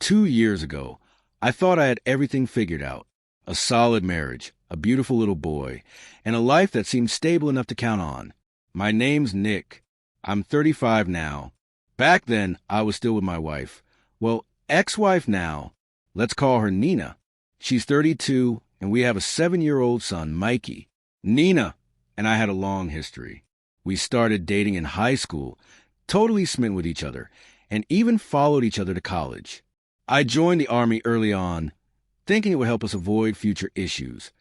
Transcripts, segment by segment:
2 years ago, I thought I had everything figured out. A solid marriage, a beautiful little boy, and a life that seemed stable enough to count on. My name's Nick. I'm 35 now. Back then, I was still with my wife. Well, ex-wife now. Let's call her Nina. She's 32, and we have a 7-year-old son, Mikey. Nina and I had a long history. We started dating in high school, totally smitten with each other, and even followed each other to college. I joined the Army early on, thinking it would help us avoid future issues,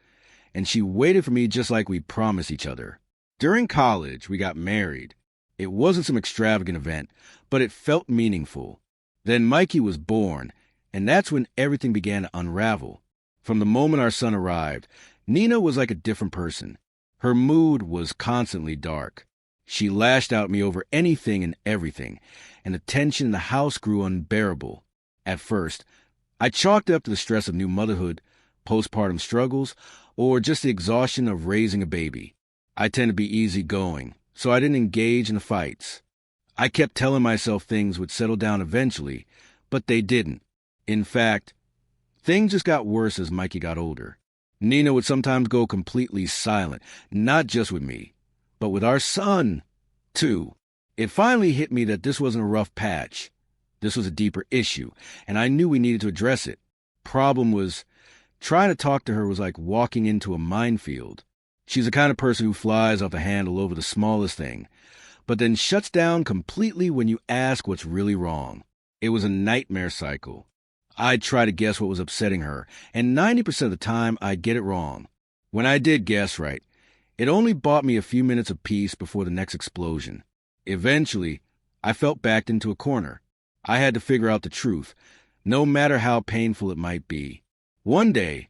and she waited for me just like we promised each other. During college, we got married. It wasn't some extravagant event, but it felt meaningful. Then Mikey was born, and that's when everything began to unravel. From the moment our son arrived, Nina was like a different person. Her mood was constantly dark. She lashed out at me over anything and everything, and the tension in the house grew unbearable. At first, I chalked it up to the stress of new motherhood, postpartum struggles, or just the exhaustion of raising a baby. I tend to be easygoing, so I didn't engage in the fights. I kept telling myself things would settle down eventually, but they didn't. In fact, things just got worse as Mikey got older. Nina would sometimes go completely silent, not just with me, but with our son, too. It finally hit me that this wasn't a rough patch. This was a deeper issue, and I knew we needed to address it. Problem was, trying to talk to her was like walking into a minefield. She's the kind of person who flies off the handle over the smallest thing, but then shuts down completely when you ask what's really wrong. It was a nightmare cycle. I'd try to guess what was upsetting her, and 90% of the time, I'd get it wrong. When I did guess right, it only bought me a few minutes of peace before the next explosion. Eventually, I felt backed into a corner. I had to figure out the truth, no matter how painful it might be. One day,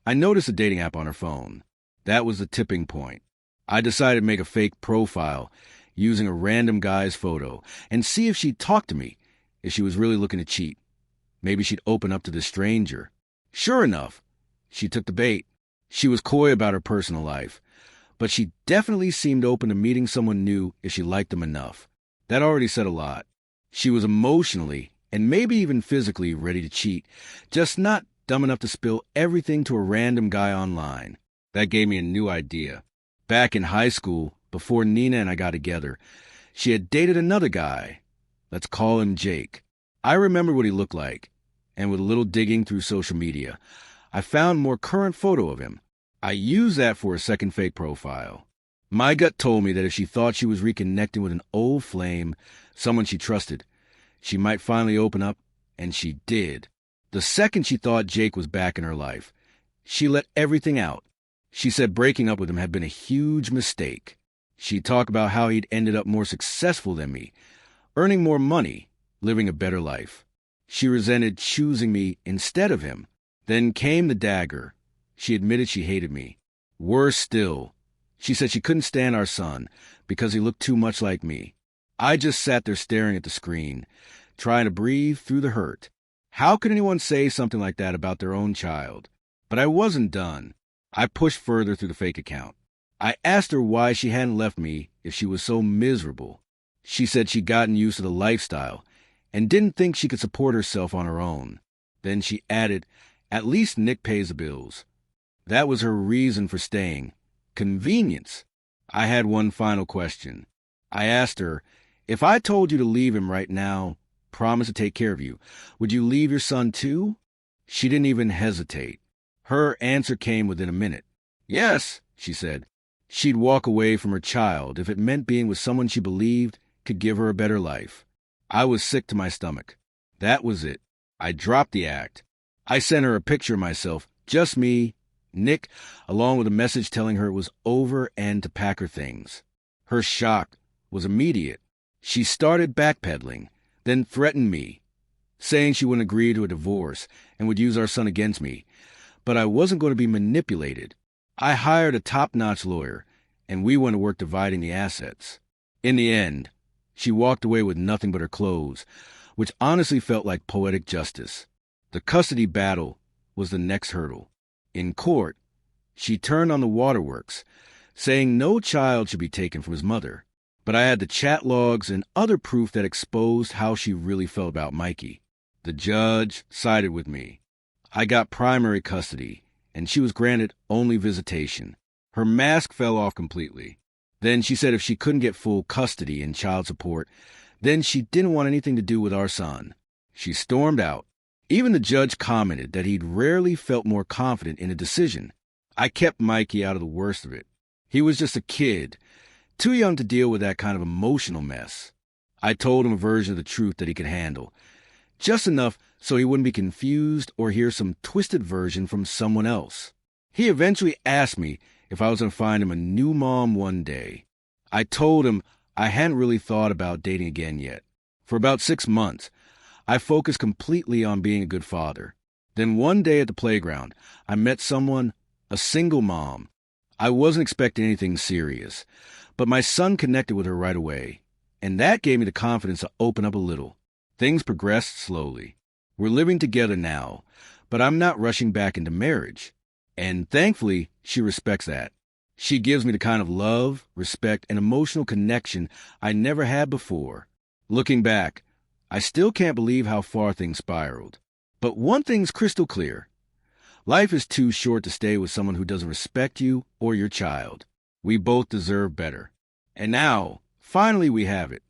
I noticed a dating app on her phone. That was the tipping point. I decided to make a fake profile using a random guy's photo and see if she'd talk to me, if she was really looking to cheat. Maybe she'd open up to this stranger. Sure enough, she took the bait. She was coy about her personal life, but she definitely seemed open to meeting someone new if she liked them enough. That already said a lot. She was emotionally and maybe even physically ready to cheat, just not dumb enough to spill everything to a random guy online. That gave me a new idea. Back in high school, before Nina and I got together, she had dated another guy. Let's call him Jake. I remember what he looked like, and with a little digging through social media, I found a more current photo of him. I used that for a second fake profile. My gut told me that if she thought she was reconnecting with an old flame, someone she trusted, she might finally open up, and she did. The second she thought Jake was back in her life, she let everything out. She said breaking up with him had been a huge mistake. She talked about how he'd ended up more successful than me, earning more money, living a better life. She resented choosing me instead of him. Then came the dagger. She admitted she hated me. Worse still, she said she couldn't stand our son because he looked too much like me. I just sat there staring at the screen, trying to breathe through the hurt. How could anyone say something like that about their own child? But I wasn't done. I pushed further through the fake account. I asked her why she hadn't left me if she was so miserable. She said she'd gotten used to the lifestyle and didn't think she could support herself on her own. Then she added, "At least Nick pays the bills." That was her reason for staying. Convenience. I had one final question. I asked her, if I told you to leave him right now, promise to take care of you, would you leave your son too? She didn't even hesitate. Her answer came within a minute. Yes, she said. She'd walk away from her child if it meant being with someone she believed could give her a better life. I was sick to my stomach. That was it. I dropped the act. I sent her a picture of myself, just me, Nick, along with a message telling her it was over and to pack her things. Her shock was immediate. She started backpedaling, then threatened me, saying she wouldn't agree to a divorce and would use our son against me. But I wasn't going to be manipulated. I hired a top-notch lawyer, and we went to work dividing the assets. In the end, she walked away with nothing but her clothes, which honestly felt like poetic justice. The custody battle was the next hurdle. In court, she turned on the waterworks, saying no child should be taken from his mother. But I had the chat logs and other proof that exposed how she really felt about Mikey. The judge sided with me. I got primary custody, and she was granted only visitation. Her mask fell off completely. Then she said if she couldn't get full custody and child support, then she didn't want anything to do with our son. She stormed out. Even the judge commented that he'd rarely felt more confident in a decision. I kept Mikey out of the worst of it. He was just a kid, too young to deal with that kind of emotional mess. I told him a version of the truth that he could handle, just enough so he wouldn't be confused or hear some twisted version from someone else. He eventually asked me if I was going to find him a new mom one day. I told him I hadn't really thought about dating again yet. For about 6 months, I focused completely on being a good father. Then one day at the playground, I met someone, a single mom. I wasn't expecting anything serious, but my son connected with her right away, and that gave me the confidence to open up a little. Things progressed slowly. We're living together now, but I'm not rushing back into marriage. And thankfully, she respects that. She gives me the kind of love, respect, and emotional connection I never had before. Looking back, I still can't believe how far things spiraled. But one thing's crystal clear. Life is too short to stay with someone who doesn't respect you or your child. We both deserve better. And now, finally we have it.